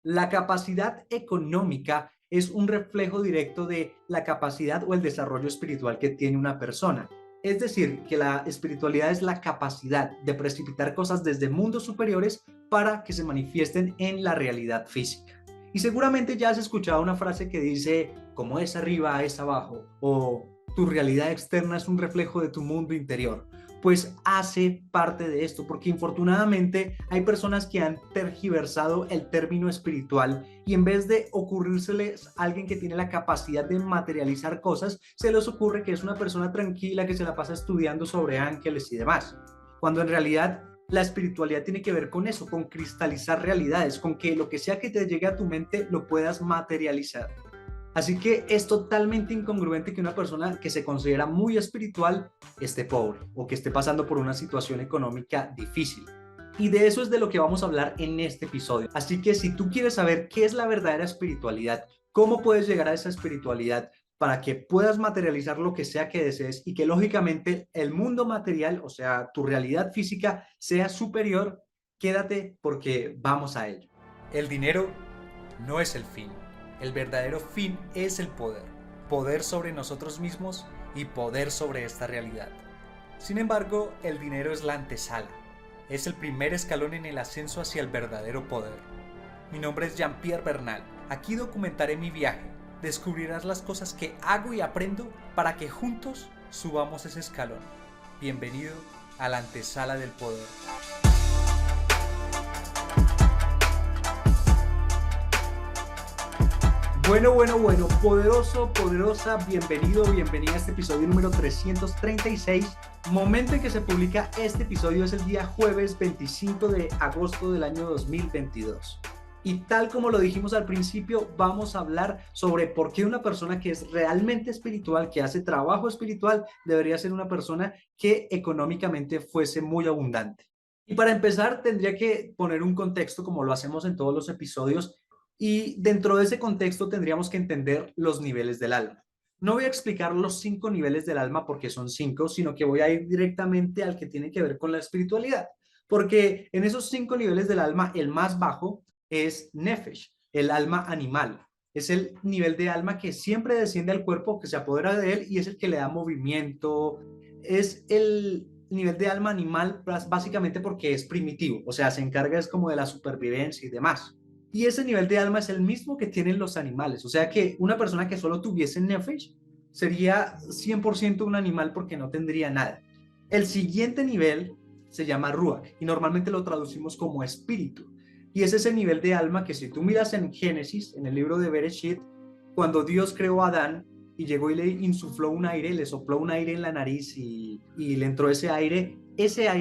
La capacidad económica es un reflejo directo de la capacidad o el desarrollo espiritual que tiene una persona. Es decir, que la espiritualidad es la capacidad de precipitar cosas desde mundos superiores para que se manifiesten en la realidad física. Y seguramente ya has escuchado una frase que dice, como es arriba, es abajo, o tu realidad externa es un reflejo de tu mundo interior. Pues hace parte de esto, porque infortunadamente hay personas que han tergiversado el término espiritual y en vez de ocurrírseles a alguien que tiene la capacidad de materializar cosas, se les ocurre que es una persona tranquila que se la pasa estudiando sobre ángeles y demás, cuando en realidad la espiritualidad tiene que ver con eso, con cristalizar realidades, con que lo que sea que te llegue a tu mente lo puedas materializar. Así que es totalmente incongruente que una persona que se considera muy espiritual esté pobre o que esté pasando por una situación económica difícil. Y de eso es de lo que vamos a hablar en este episodio. Así que si tú quieres saber qué es la verdadera espiritualidad, cómo puedes llegar a esa espiritualidad para que puedas materializar lo que sea que desees y que lógicamente el mundo material, o sea, tu realidad física, sea superior, quédate porque vamos a ello. El dinero no es el fin. El verdadero fin es el poder. Poder sobre nosotros mismos y poder sobre esta realidad. Sin embargo, el dinero es la antesala. Es el primer escalón en el ascenso hacia el verdadero poder. Mi nombre es Jean-Pierre Bernal. Aquí documentaré mi viaje. Descubrirás las cosas que hago y aprendo para que juntos subamos ese escalón. Bienvenido a la antesala del poder. Bueno, poderoso, poderosa, bienvenido, bienvenida a este episodio número 336. Momento en que se publica este episodio es el día jueves 25 de agosto del año 2022. Y tal como lo dijimos al principio, vamos a hablar sobre por qué una persona que es realmente espiritual, que hace trabajo espiritual, debería ser una persona que económicamente fuese muy abundante. Y para empezar, tendría que poner un contexto como lo hacemos en todos los episodios y dentro de ese contexto tendríamos que entender los niveles del alma. No voy a explicar los 5 niveles del alma porque son 5, sino que voy a ir directamente al que tiene que ver con la espiritualidad. Porque en esos 5 niveles del alma, el más bajo es Nefesh, el alma animal. Es el nivel de alma que siempre desciende al cuerpo, que se apodera de él y es el que le da movimiento. Es el nivel de alma animal básicamente porque es primitivo, o sea, se encarga es como de la supervivencia y demás. Y ese nivel de alma es el mismo que tienen los animales. O sea que una persona que solo tuviese Nefesh sería 100% un animal porque no tendría nada. El siguiente nivel se llama Ruach y normalmente lo traducimos como espíritu. Y es ese nivel de alma que si tú miras en Génesis, en el libro de Bereshit, cuando Dios creó a Adán y llegó y le insufló un aire, le sopló un aire en la nariz y le entró ese aire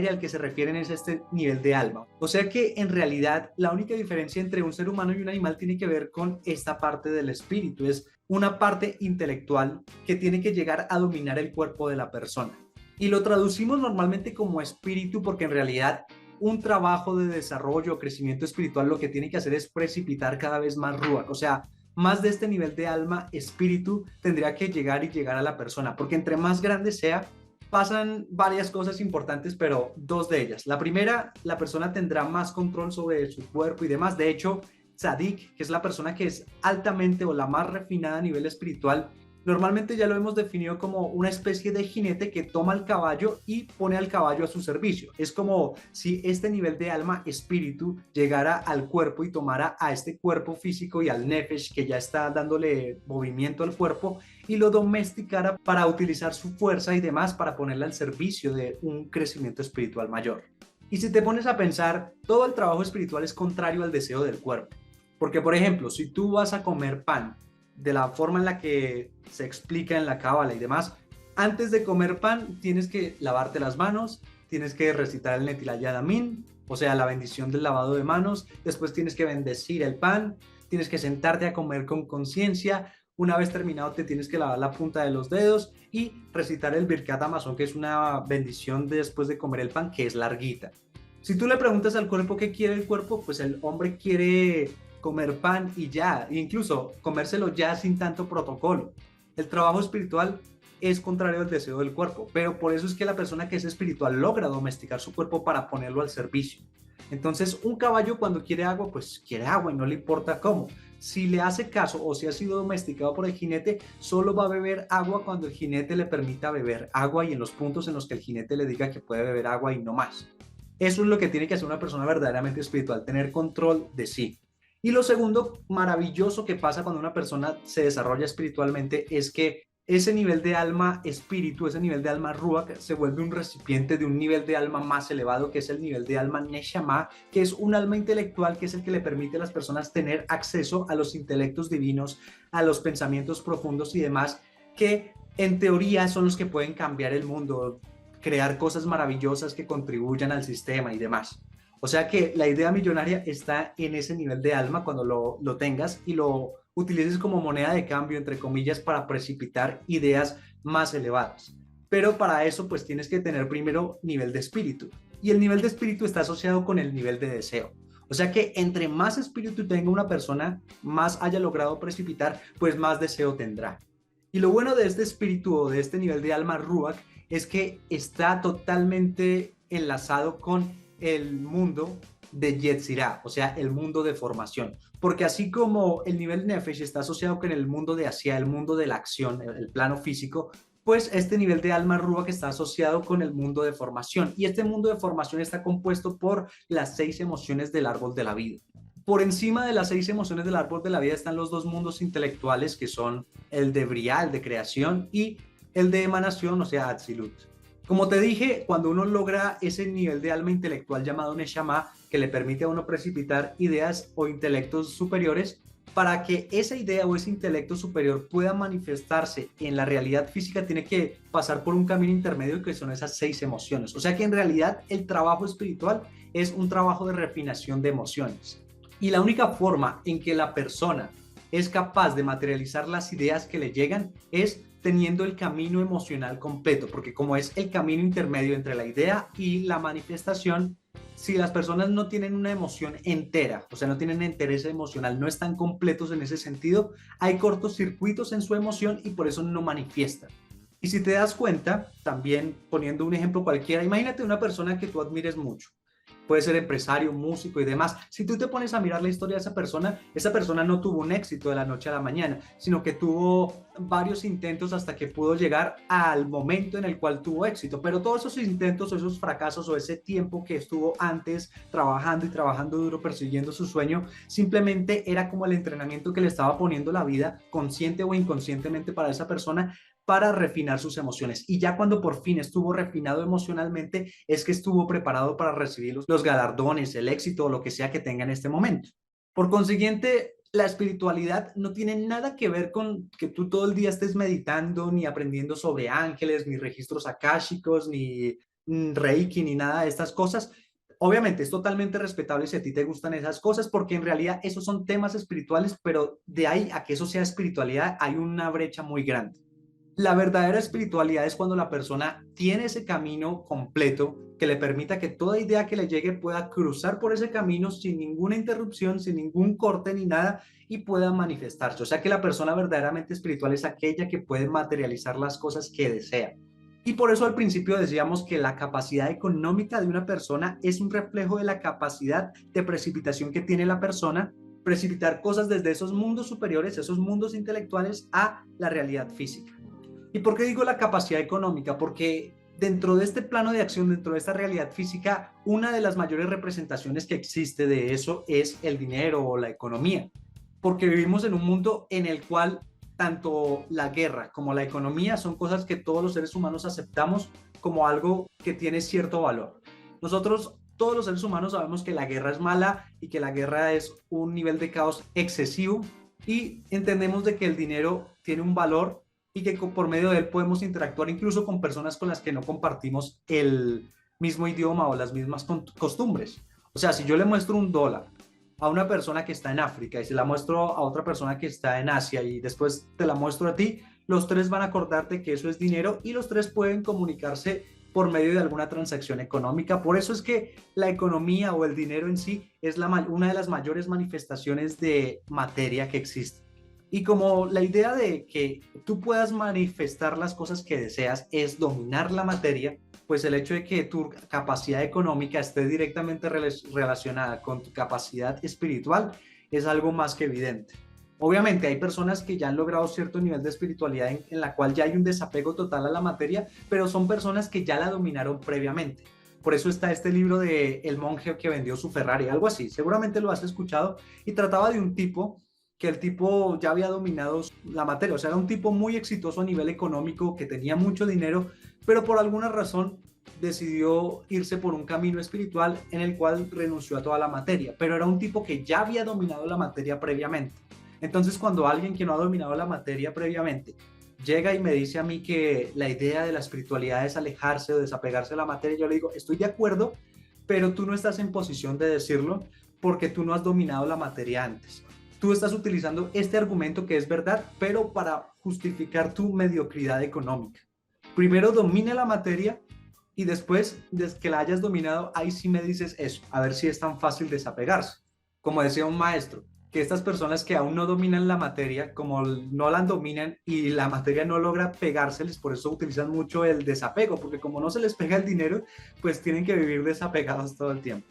al que se refieren es este nivel de alma. O sea que en realidad la única diferencia entre un ser humano y un animal tiene que ver con esta parte del espíritu, es una parte intelectual que tiene que llegar a dominar el cuerpo de la persona. Y lo traducimos normalmente como espíritu porque en realidad un trabajo de desarrollo o crecimiento espiritual lo que tiene que hacer es precipitar cada vez más ruach, o sea, más de este nivel de alma, espíritu, tendría que llegar y llegar a la persona, porque entre más grande sea, pasan varias cosas importantes, pero dos de ellas. La primera, la persona tendrá más control sobre su cuerpo y demás. De hecho, Tzadik, que es la persona que es altamente o la más refinada a nivel espiritual, normalmente ya lo hemos definido como una especie de jinete que toma el caballo y pone al caballo a su servicio. Es como si este nivel de alma, espíritu, llegara al cuerpo y tomara a este cuerpo físico y al nefesh, que ya está dándole movimiento al cuerpo, y lo domesticara para utilizar su fuerza y demás para ponerla al servicio de un crecimiento espiritual mayor. Y si te pones a pensar, todo el trabajo espiritual es contrario al deseo del cuerpo. Porque, por ejemplo, si tú vas a comer pan de la forma en la que se explica en la cábala y demás, antes de comer pan tienes que lavarte las manos, tienes que recitar el Netilat Yadamín, o sea, la bendición del lavado de manos, después tienes que bendecir el pan, tienes que sentarte a comer con conciencia, una vez terminado te tienes que lavar la punta de los dedos y recitar el Birkat Hamazon, que es una bendición después de comer el pan, que es larguita. Si tú le preguntas al cuerpo qué quiere el cuerpo, pues el hombre quiere comer pan y ya, incluso comérselo ya sin tanto protocolo. El trabajo espiritual es contrario al deseo del cuerpo, pero por eso es que la persona que es espiritual logra domesticar su cuerpo para ponerlo al servicio. Entonces, un caballo cuando quiere agua, pues quiere agua y no le importa cómo. Si le hace caso o si ha sido domesticado por el jinete, solo va a beber agua cuando el jinete le permita beber agua y en los puntos en los que el jinete le diga que puede beber agua y no más. Eso es lo que tiene que hacer una persona verdaderamente espiritual, tener control de sí. Y lo segundo maravilloso que pasa cuando una persona se desarrolla espiritualmente es que ese nivel de alma espíritu, ese nivel de alma ruach, se vuelve un recipiente de un nivel de alma más elevado, que es el nivel de alma neshama, que es un alma intelectual, que es el que le permite a las personas tener acceso a los intelectos divinos, a los pensamientos profundos y demás, que en teoría son los que pueden cambiar el mundo, crear cosas maravillosas que contribuyan al sistema y demás. O sea que la idea millonaria está en ese nivel de alma cuando lo tengas y lo utilices como moneda de cambio, entre comillas, para precipitar ideas más elevadas. Pero para eso, pues tienes que tener primero nivel de espíritu. Y el nivel de espíritu está asociado con el nivel de deseo. O sea que entre más espíritu tenga una persona, más haya logrado precipitar, pues más deseo tendrá. Y lo bueno de este espíritu o de este nivel de alma ruach es que está totalmente enlazado con el mundo de Yetzirah, o sea, el mundo de formación. Porque así como el nivel Nefesh está asociado con el mundo de Asiá, el mundo de la acción, el plano físico, pues este nivel de alma Ruach está asociado con el mundo de formación. Y este mundo de formación está compuesto por las 6 emociones del árbol de la vida. Por encima de las 6 emociones del árbol de la vida están los 2 mundos intelectuales, que son el de Briah, el de creación, y el de emanación, o sea, Atzilut. Como te dije, cuando uno logra ese nivel de alma intelectual llamado Neshama, que le permite a uno precipitar ideas o intelectos superiores, para que esa idea o ese intelecto superior pueda manifestarse en la realidad física, tiene que pasar por un camino intermedio que son esas 6 emociones. O sea que en realidad el trabajo espiritual es un trabajo de refinación de emociones. Y la única forma en que la persona es capaz de materializar las ideas que le llegan es teniendo el camino emocional completo, porque como es el camino intermedio entre la idea y la manifestación, si las personas no tienen una emoción entera, o sea, no tienen interés emocional, no están completos en ese sentido, hay cortocircuitos en su emoción y por eso no manifiestan. Y si te das cuenta, también poniendo un ejemplo cualquiera, imagínate una persona que tú admires mucho, puede ser empresario, músico y demás. Si tú te pones a mirar la historia de esa persona no tuvo un éxito de la noche a la mañana, sino que tuvo varios intentos hasta que pudo llegar al momento en el cual tuvo éxito. Pero todos esos intentos o esos fracasos o ese tiempo que estuvo antes trabajando y trabajando duro persiguiendo su sueño, simplemente era como el entrenamiento que le estaba poniendo la vida, consciente o inconscientemente para esa persona, para refinar sus emociones. Y ya cuando por fin estuvo refinado emocionalmente, es que estuvo preparado para recibir los galardones, el éxito o lo que sea que tenga en este momento. Por consiguiente, la espiritualidad no tiene nada que ver con que tú todo el día estés meditando, ni aprendiendo sobre ángeles, ni registros akáshicos, ni reiki, ni nada de estas cosas. Obviamente es totalmente respetable si a ti te gustan esas cosas, porque en realidad esos son temas espirituales, pero de ahí a que eso sea espiritualidad hay una brecha muy grande. La verdadera espiritualidad es cuando la persona tiene ese camino completo que le permita que toda idea que le llegue pueda cruzar por ese camino sin ninguna interrupción, sin ningún corte ni nada y pueda manifestarse. O sea que la persona verdaderamente espiritual es aquella que puede materializar las cosas que desea. Y por eso al principio decíamos que la capacidad económica de una persona es un reflejo de la capacidad de precipitación que tiene la persona, precipitar cosas desde esos mundos superiores, esos mundos intelectuales a la realidad física. ¿Y por qué digo la capacidad económica? Porque dentro de este plano de acción, dentro de esta realidad física, una de las mayores representaciones que existe de eso es el dinero o la economía. Porque vivimos en un mundo en el cual tanto la guerra como la economía son cosas que todos los seres humanos aceptamos como algo que tiene cierto valor. Nosotros, todos los seres humanos, sabemos que la guerra es mala y que la guerra es un nivel de caos excesivo y entendemos de que el dinero tiene un valor y que por medio de él podemos interactuar incluso con personas con las que no compartimos el mismo idioma o las mismas costumbres. O sea, si yo le muestro un dólar a una persona que está en África y se la muestro a otra persona que está en Asia y después te la muestro a ti, los tres van a acordarte que eso es dinero y los tres pueden comunicarse por medio de alguna transacción económica. Por eso es que la economía o el dinero en sí es una de las mayores manifestaciones de materia que existe. Y como la idea de que tú puedas manifestar las cosas que deseas es dominar la materia, pues el hecho de que tu capacidad económica esté directamente relacionada con tu capacidad espiritual es algo más que evidente. Obviamente hay personas que ya han logrado cierto nivel de espiritualidad en la cual ya hay un desapego total a la materia, pero son personas que ya la dominaron previamente. Por eso está este libro de El monje que vendió su Ferrari, algo así, seguramente lo has escuchado, y trataba de un tipo que el tipo ya había dominado la materia, o sea, era un tipo muy exitoso a nivel económico, que tenía mucho dinero, pero por alguna razón decidió irse por un camino espiritual en el cual renunció a toda la materia, pero era un tipo que ya había dominado la materia previamente. Entonces, cuando alguien que no ha dominado la materia previamente llega y me dice a mí que la idea de la espiritualidad es alejarse o desapegarse de la materia, yo le digo, estoy de acuerdo, pero tú no estás en posición de decirlo porque tú no has dominado la materia antes. Tú estás utilizando este argumento que es verdad, pero para justificar tu mediocridad económica. Primero domine la materia y después, desde que la hayas dominado, ahí sí me dices eso, a ver si es tan fácil desapegarse. Como decía un maestro, que estas personas que aún no dominan la materia, como no la dominan y la materia no logra pegárseles, por eso utilizan mucho el desapego, porque como no se les pega el dinero, pues tienen que vivir desapegados todo el tiempo.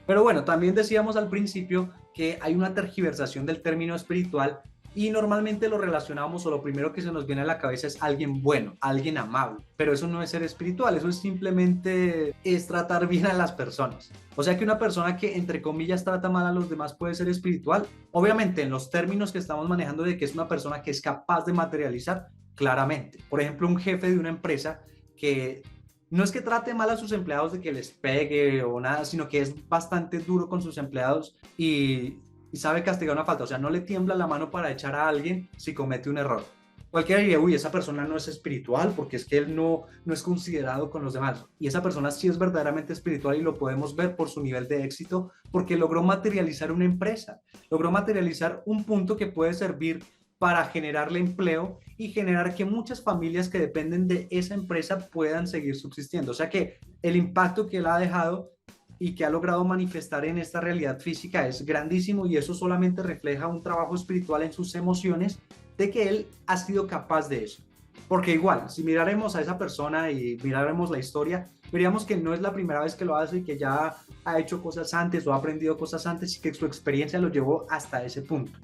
Pero bueno, también decíamos al principio que hay una tergiversación del término espiritual y normalmente lo relacionamos o lo primero que se nos viene a la cabeza es alguien bueno, alguien amable, pero eso no es ser espiritual, eso es simplemente es tratar bien a las personas. O sea que una persona que entre comillas trata mal a los demás puede ser espiritual, obviamente en los términos que estamos manejando de que es una persona que es capaz de materializar claramente. Por ejemplo, un jefe de una empresa que no es que trate mal a sus empleados de que les pegue o nada, sino que es bastante duro con sus empleados y sabe castigar una falta. O sea, no le tiembla la mano para echar a alguien si comete un error. Cualquiera diría, uy, esa persona no es espiritual porque es que él no es considerado con los demás. Y esa persona sí es verdaderamente espiritual y lo podemos ver por su nivel de éxito porque logró materializar una empresa, logró materializar un punto que puede servir para generarle empleo y generar que muchas familias que dependen de esa empresa puedan seguir subsistiendo. O sea que el impacto que él ha dejado y que ha logrado manifestar en esta realidad física es grandísimo y eso solamente refleja un trabajo espiritual en sus emociones de que él ha sido capaz de eso. Porque igual, si miraremos a esa persona y miraremos la historia, veríamos que no es la primera vez que lo hace y que ya ha hecho cosas antes o ha aprendido cosas antes y que su experiencia lo llevó hasta ese punto.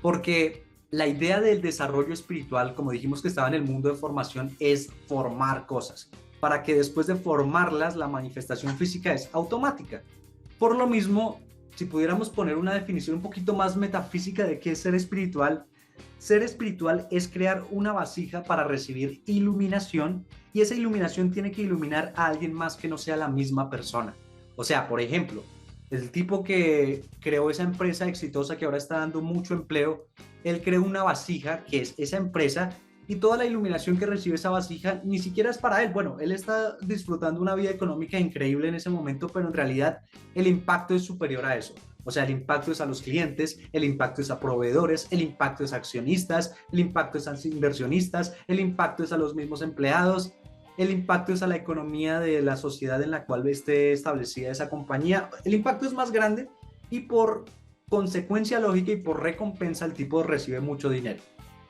Porque la idea del desarrollo espiritual, como dijimos que estaba en el mundo de formación, es formar cosas, para que después de formarlas la manifestación física es automática. Por lo mismo, si pudiéramos poner una definición un poquito más metafísica de qué es ser espiritual es crear una vasija para recibir iluminación y esa iluminación tiene que iluminar a alguien más que no sea la misma persona. O sea, por ejemplo, el tipo que creó esa empresa exitosa que ahora está dando mucho empleo, él creó una vasija que es esa empresa y toda la iluminación que recibe esa vasija ni siquiera es para él. Bueno, él está disfrutando una vida económica increíble en ese momento, pero en realidad el impacto es superior a eso. O sea, el impacto es a los clientes, el impacto es a proveedores, el impacto es a accionistas, el impacto es a inversionistas, el impacto es a los mismos empleados, el impacto es a la economía de la sociedad en la cual esté establecida esa compañía. El impacto es más grande y por consecuencia lógica y por recompensa el tipo recibe mucho dinero.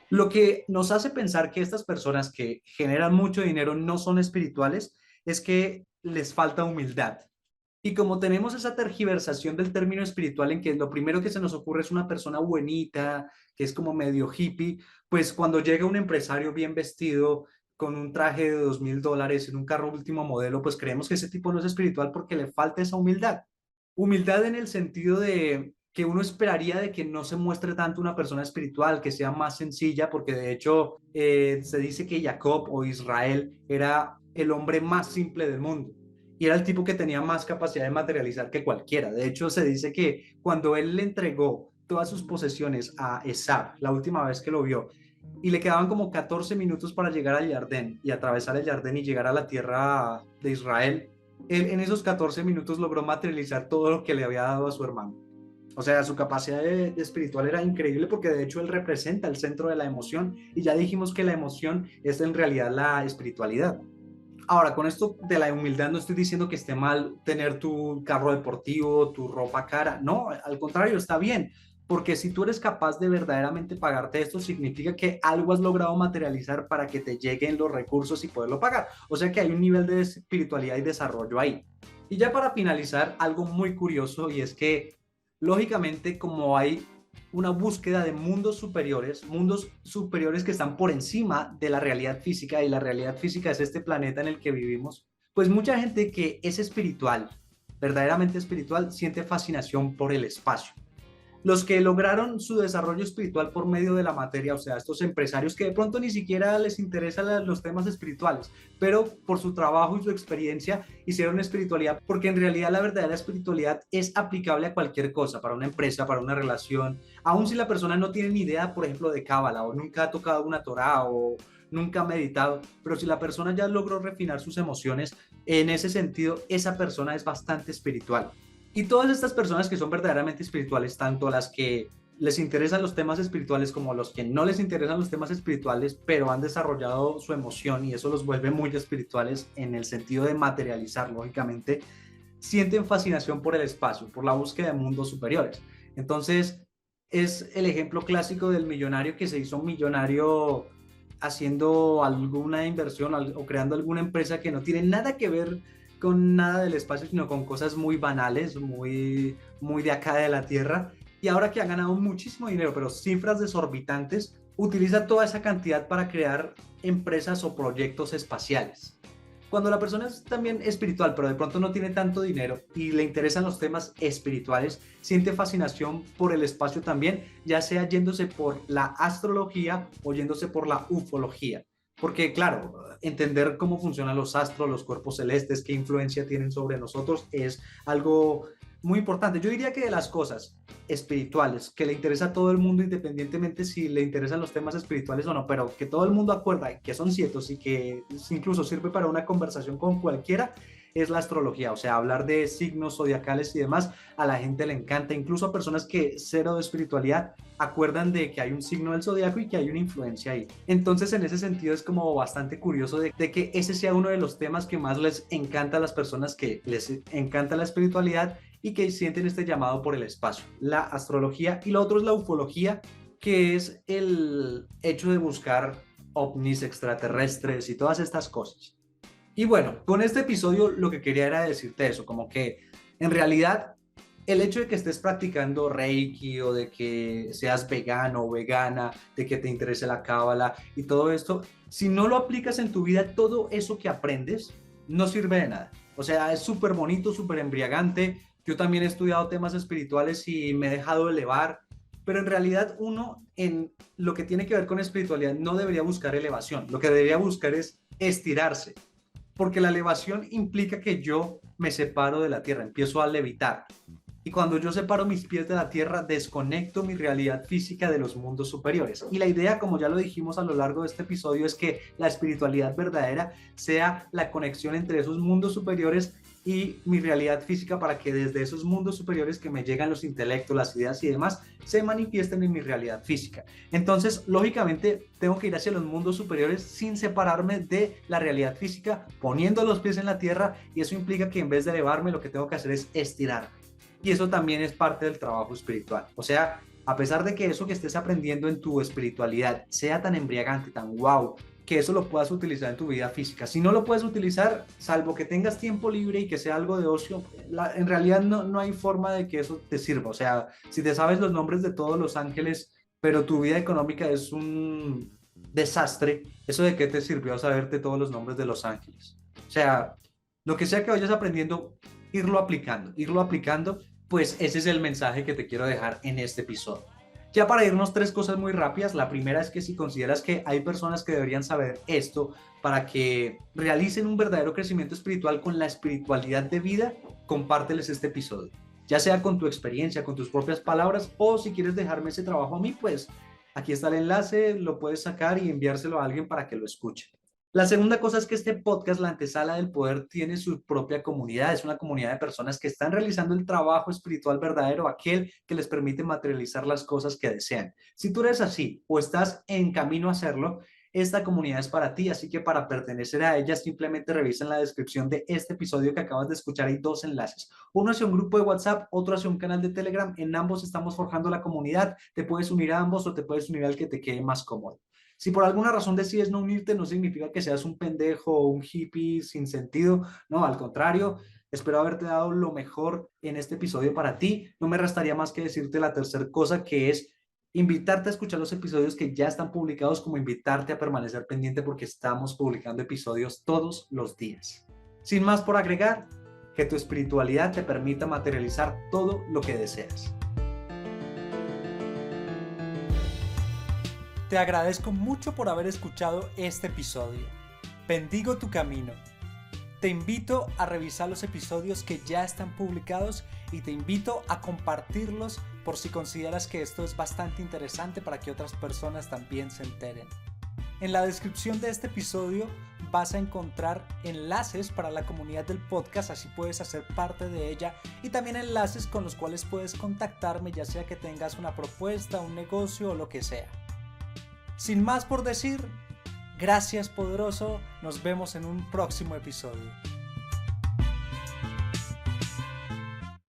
Lo que nos hace pensar que estas personas que generan mucho dinero no son espirituales es que les falta humildad. Y como tenemos esa tergiversación del término espiritual en que lo primero que se nos ocurre es una persona buenita, que es como medio hippie, pues cuando llega un empresario bien vestido, con un traje de $2,000 en un carro último modelo, pues creemos que ese tipo no es espiritual porque le falta esa humildad. Humildad en el sentido de que uno esperaría de que no se muestre tanto una persona espiritual, que sea más sencilla, porque de hecho se dice que Jacob o Israel era el hombre más simple del mundo y era el tipo que tenía más capacidad de materializar que cualquiera. De hecho, se dice que cuando él le entregó todas sus posesiones a Esab, la última vez que lo vio, y le quedaban como 14 minutos para llegar al Jardín y atravesar el Jardín y llegar a la tierra de Israel, él en esos 14 minutos logró materializar todo lo que le había dado a su hermano. O sea, su capacidad de espiritual era increíble porque de hecho él representa el centro de la emoción y ya dijimos que la emoción es en realidad la espiritualidad. Ahora, con esto de la humildad no estoy diciendo que esté mal tener tu carro deportivo, tu ropa cara, no, al contrario, está bien, Porque si tú eres capaz de verdaderamente pagarte esto, significa que algo has logrado materializar para que te lleguen los recursos y poderlo pagar. O sea que hay un nivel de espiritualidad y desarrollo ahí. Y ya para finalizar, algo muy curioso, y es que lógicamente como hay una búsqueda de mundos superiores que están por encima de la realidad física, y la realidad física es este planeta en el que vivimos, pues mucha gente que es espiritual, verdaderamente espiritual, siente fascinación por el espacio. Los que lograron su desarrollo espiritual por medio de la materia, o sea, estos empresarios que de pronto ni siquiera les interesan los temas espirituales, pero por su trabajo y su experiencia hicieron espiritualidad, porque en realidad la verdadera espiritualidad es aplicable a cualquier cosa, para una empresa, para una relación, aun si la persona no tiene ni idea, por ejemplo, de cábala, o nunca ha tocado una Torá, o nunca ha meditado, pero si la persona ya logró refinar sus emociones, en ese sentido, esa persona es bastante espiritual. Y todas estas personas que son verdaderamente espirituales, tanto las que les interesan los temas espirituales como los que no les interesan los temas espirituales, pero han desarrollado su emoción y eso los vuelve muy espirituales en el sentido de materializar, lógicamente, sienten fascinación por el espacio, por la búsqueda de mundos superiores. Entonces, es el ejemplo clásico del millonario que se hizo millonario haciendo alguna inversión o creando alguna empresa que no tiene nada que ver con nada del espacio, sino con cosas muy banales, muy de acá de la Tierra. Y ahora que ha ganado muchísimo dinero, pero cifras desorbitantes, utiliza toda esa cantidad para crear empresas o proyectos espaciales. Cuando la persona es también espiritual, pero de pronto no tiene tanto dinero y le interesan los temas espirituales, siente fascinación por el espacio también, ya sea yéndose por la astrología o yéndose por la ufología. Porque claro, entender cómo funcionan los astros, los cuerpos celestes, qué influencia tienen sobre nosotros, es algo muy importante. Yo diría que de las cosas espirituales que le interesa a todo el mundo, independientemente si le interesan los temas espirituales o no, pero que todo el mundo acuerda que son ciertos y que incluso sirve para una conversación con cualquiera, es la astrología. O sea, hablar de signos zodiacales y demás, a la gente le encanta, incluso a personas que cero de espiritualidad acuerdan de que hay un signo del zodiaco y que hay una influencia ahí. Entonces, en ese sentido, es como bastante curioso de que ese sea uno de los temas que más les encanta a las personas que les encanta la espiritualidad y que sienten este llamado por el espacio, la astrología. Y lo otro es la ufología, que es el hecho de buscar ovnis extraterrestres y todas estas cosas. Y bueno, con este episodio lo que quería era decirte eso, como que en realidad el hecho de que estés practicando Reiki o de que seas vegano o vegana, de que te interese la cábala y todo esto, si no lo aplicas en tu vida, todo eso que aprendes no sirve de nada. O sea, es súper bonito, súper embriagante. Yo también he estudiado temas espirituales y me he dejado elevar, pero en realidad uno en lo que tiene que ver con espiritualidad no debería buscar elevación, lo que debería buscar es estirarse, porque la elevación implica que yo me separo de la tierra, empiezo a levitar. Y cuando yo separo mis pies de la tierra, desconecto mi realidad física de los mundos superiores. Y la idea, como ya lo dijimos a lo largo de este episodio, es que la espiritualidad verdadera sea la conexión entre esos mundos superiores y mi realidad física, para que desde esos mundos superiores que me llegan los intelectos, las ideas y demás, se manifiesten en mi realidad física. Entonces, lógicamente, tengo que ir hacia los mundos superiores sin separarme de la realidad física, poniendo los pies en la tierra, y eso implica que en vez de elevarme, lo que tengo que hacer es estirarme. Y eso también es parte del trabajo espiritual. O sea, a pesar de que eso que estés aprendiendo en tu espiritualidad sea tan embriagante, tan wow, que eso lo puedas utilizar en tu vida física. Si no lo puedes utilizar, salvo que tengas tiempo libre y que sea algo de ocio, en realidad no hay forma de que eso te sirva. O sea, si te sabes los nombres de todos los ángeles, pero tu vida económica es un desastre, ¿eso de qué te sirvió saberte todos los nombres de los ángeles? O sea, lo que sea que vayas aprendiendo, irlo aplicando, pues ese es el mensaje que te quiero dejar en este episodio. Ya para irnos, tres cosas muy rápidas. La primera es que si consideras que hay personas que deberían saber esto para que realicen un verdadero crecimiento espiritual con la espiritualidad de vida, compárteles este episodio. Ya sea con tu experiencia, con tus propias palabras, o si quieres dejarme ese trabajo a mí, pues aquí está el enlace, lo puedes sacar y enviárselo a alguien para que lo escuche. La segunda cosa es que este podcast, La Antesala del Poder, tiene su propia comunidad. Es una comunidad de personas que están realizando el trabajo espiritual verdadero, aquel que les permite materializar las cosas que desean. Si tú eres así o estás en camino a hacerlo, esta comunidad es para ti, así que para pertenecer a ella simplemente revisa en la descripción de este episodio que acabas de escuchar, hay dos enlaces, uno hacia un grupo de WhatsApp, otro hacia un canal de Telegram. En ambos estamos forjando la comunidad, te puedes unir a ambos o te puedes unir al que te quede más cómodo. Si por alguna razón decides no unirte, no significa que seas un pendejo o un hippie sin sentido, no, al contrario. Espero haberte dado lo mejor en este episodio para ti. No me restaría más que decirte la tercera cosa, que es invitarte a escuchar los episodios que ya están publicados, como invitarte a permanecer pendiente porque estamos publicando episodios todos los días. Sin más por agregar, que tu espiritualidad te permita materializar todo lo que deseas. Te agradezco mucho por haber escuchado este episodio. Bendigo tu camino. Te invito a revisar los episodios que ya están publicados y te invito a compartirlos por si consideras que esto es bastante interesante para que otras personas también se enteren. En la descripción de este episodio vas a encontrar enlaces para la comunidad del podcast, así puedes hacer parte de ella, y también enlaces con los cuales puedes contactarme, ya sea que tengas una propuesta, un negocio o lo que sea. Sin más por decir, gracias poderoso, nos vemos en un próximo episodio.